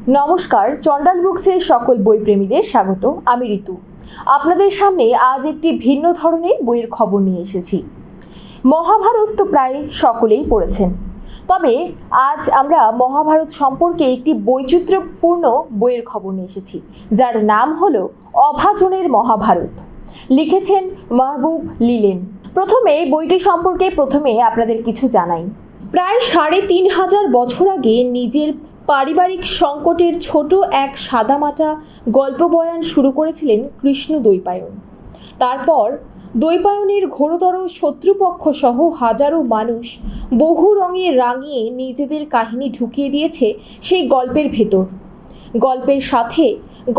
নমস্কার, চন্ডাল বুকসের সকল বইপ্রেমীদের স্বাগত। আমি ঋতু আপনাদের সামনে আজ একটি ভিন্ন ধরনের বইয়ের খবর নিয়ে এসেছি। মহাভারত তো প্রায় সকলেই পড়েছেন, তবে আজ আমরা মহাভারত সম্পর্কে একটি বৈচিত্র্যপূর্ণ বইয়ের খবর নিয়ে এসেছি, যার নাম হলো অভাজনের মহাভারত। লিখেছেন মাহবুব লিলেন। প্রথমে বইটি সম্পর্কে আপনাদের কিছু জানাই। প্রায় ৩৫০০ বছর আগে নিজের পারিবারিক সংকটের ছোট এক সাদামাটা গল্প বয়ান শুরু করেছিলেন কৃষ্ণ দ্বৈপায়ন। তারপর দ্বৈপায়নের ঘোরতর শত্রুপক্ষ সহ হাজারো মানুষ বহু রঙে রাঙিয়ে নিজেদের কাহিনী ঢুকিয়ে দিয়েছে সেই গল্পের ভেতর। গল্পের সাথে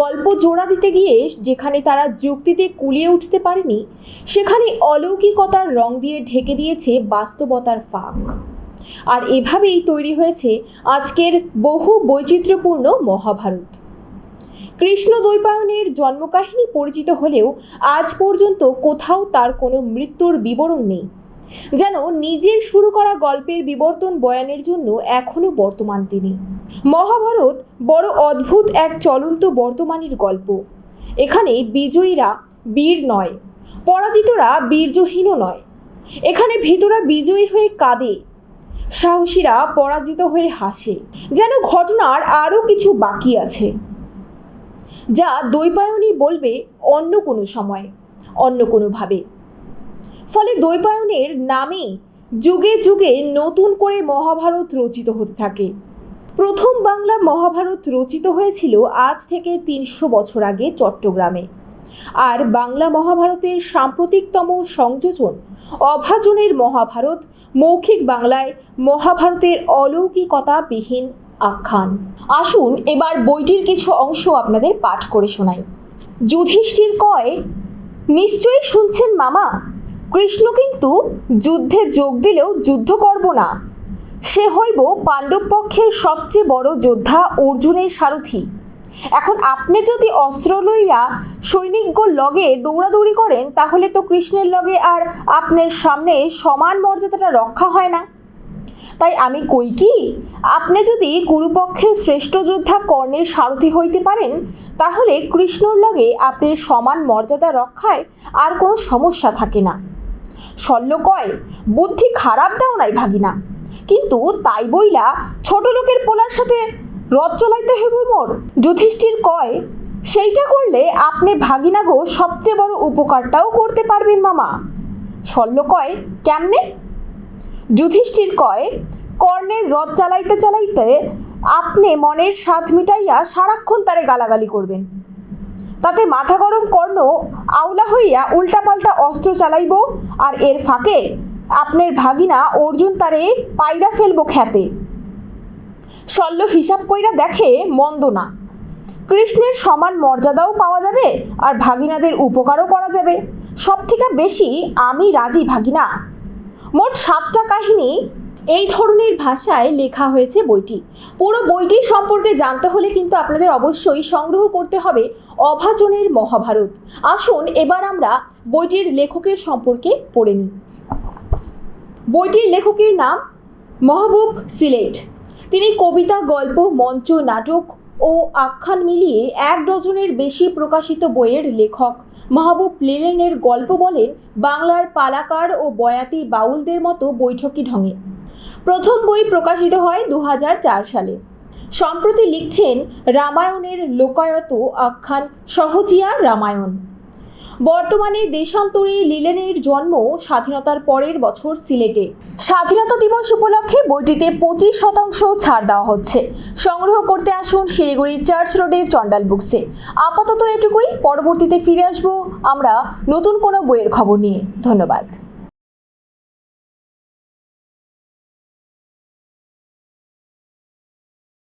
গল্প জোড়া দিতে গিয়ে যেখানে তারা যুক্তিতে কুলিয়ে উঠতে পারেনি, সেখানে অলৌকিকতার রং দিয়ে ঢেকে দিয়েছে বাস্তবতার ফাঁক। আর এভাবেই তৈরি হয়েছে আজকের বহু বৈচিত্র্যপূর্ণ মহাভারত। কৃষ্ণ দ্বৈপায়নের জন্মকাহিনী পরিচিত হলেও আজ পর্যন্ত কোথাও তার কোনো মৃত্যুর বিবরণ নেই, যেন নিজের শুরু করা গল্পের বিবর্তন বয়ানের জন্য এখনো বর্তমান তিনি। মহাভারত বড় অদ্ভুত এক চলন্ত বর্তমানের গল্প। এখানে বিজয়ীরা বীর নয়, পরাজিতরা বীর্যহীনও নয়। এখানে ভীতরা বিজয়ী হয়ে কাঁদে, সাহসীরা পরাজিত হয়ে হাসে, যেন ঘটনার আরও কিছু বাকি আছে, যা দ্বৈপায়নই বলবে অন্য কোনো সময়, অন্য কোনোভাবে। ফলে দ্বৈপায়নের নামে যুগে যুগে নতুন করে মহাভারত রচিত হতে থাকে। প্রথম বাংলা মহাভারত রচিত হয়েছিল আজ থেকে ৩০০ বছর আগে চট্টগ্রামে। আর বাংলা মহাভারতের সাম্প্রতিকতম সংযোজন অভাজনের মহাভারত, মৌখিক বাংলায় মহাভারতের অলৌকিকতাবিহীন আখ্যান। আসুন এবার বইটির কিছু অংশ আপনাদের পাঠ করে শোনাই। যুধিষ্ঠির কয়, নিশ্চয়ই শুনছেন মামা, কৃষ্ণ কিন্তু যুদ্ধে যোগ দিলেও যুদ্ধ করব না। সে হইব পাণ্ডব পক্ষের সবচেয়ে বড় যোদ্ধা অর্জুনের সারথি। এখন আপনি যদি অস্ত্র লইয়া সৈনিকগণ লগে দৌড়াদৌড়ি করেন, তাহলে তো কৃষ্ণের লগে আর আপনার সামনে সমান মর্যাদাটা রক্ষা হয় না। তাই আমি কই কি, আপনি যদি কুরুপক্ষের শ্রেষ্ঠ যোদ্ধা কর্ণের সারথি হইতে পারেন, তাহলে কৃষ্ণর লগে আপনার সমান মর্যাদা রক্ষায় আর কোনো সমস্যা থাকে না। শল্য কয়, বুদ্ধি খারাপ দাও নাই ভাগিনা, কিন্তু তাই বইলা ছোট লোকের পোলার সাথে রথ চলাইতে হইব মোর। যুধিষ্ঠির কয়, সেইটা করলে আপনি ভাগিনাগো সবচেয়ে বড় উপকারটাও করতে পারবেন মামা। শল্য কয়, কেমনে? যুধিষ্ঠির কয়, কর্ণের রথ চালাইতে চালাইতে আপনি মনের স্বাদ মিটাইয়া সারাক্ষণ তারে গালাগালি করবেন। তাতে মাথা গরম কর্ণ আউলা হইয়া উল্টাপাল্টা অস্ত্র চালাইব, আর এর ফাঁকে আপনার ভাগিনা অর্জুন তারে পায়রা ফেলবো খ্যাতে। শল্য হিসাব কইরা দেখে মন্দ না, কৃষ্ণের সমান মর্যাদাও পাওয়া যাবে আর ভাগিনাদের উপকারও করা যাবে। সব থেকে বেশি আমি রাজি ভাগিনা। মোট 7টা কাহিনী এই ধরনের ভাষায় লেখা হয়েছে বইটি। পুরো বইটি সম্পর্কে জানতে হলে কিন্তু আপনাদের অবশ্যই সংগ্রহ করতে হবে অভাজনের মহাভারত। আসুন এবার আমরা বইটির লেখকের সম্পর্কে পড়ে নিই। বইটির লেখকের নাম মাহবুব সিলেট। তিনি কবিতা, গল্প, মঞ্চ, নাটক ও আখ্যান মিলিয়ে 1 ডজনের বেশি প্রকাশিত বইয়ের লেখক। মাহবুব লিলেনের গল্প বলেন বাংলার পালাকার ও বয়াতি বাউলদের মতো বৈঠকি ঢঙে। প্রথম বই প্রকাশিত হয় 2004 সালে। সম্প্রতি লিখছেন রামায়ণের লোকায়ত আখ্যান সহজিয়া রামায়ণ। বর্তমানে দেশান্তরে লিলেনের জন্ম স্বাধীনতার পরের বছর সিলেটে। স্বাধীনতা দিবস উপলক্ষে বইটিতে 25% ছাড় দেওয়া হচ্ছে। সংগ্রহ করতে আসুন শিলিগুড়ির চার্চ রোডের চন্ডাল বুকসে। আপাতত এটুকুই, পরবর্তীতে ফিরে আসবো আমরা নতুন কোনো বইয়ের খবর নিয়ে। ধন্যবাদ।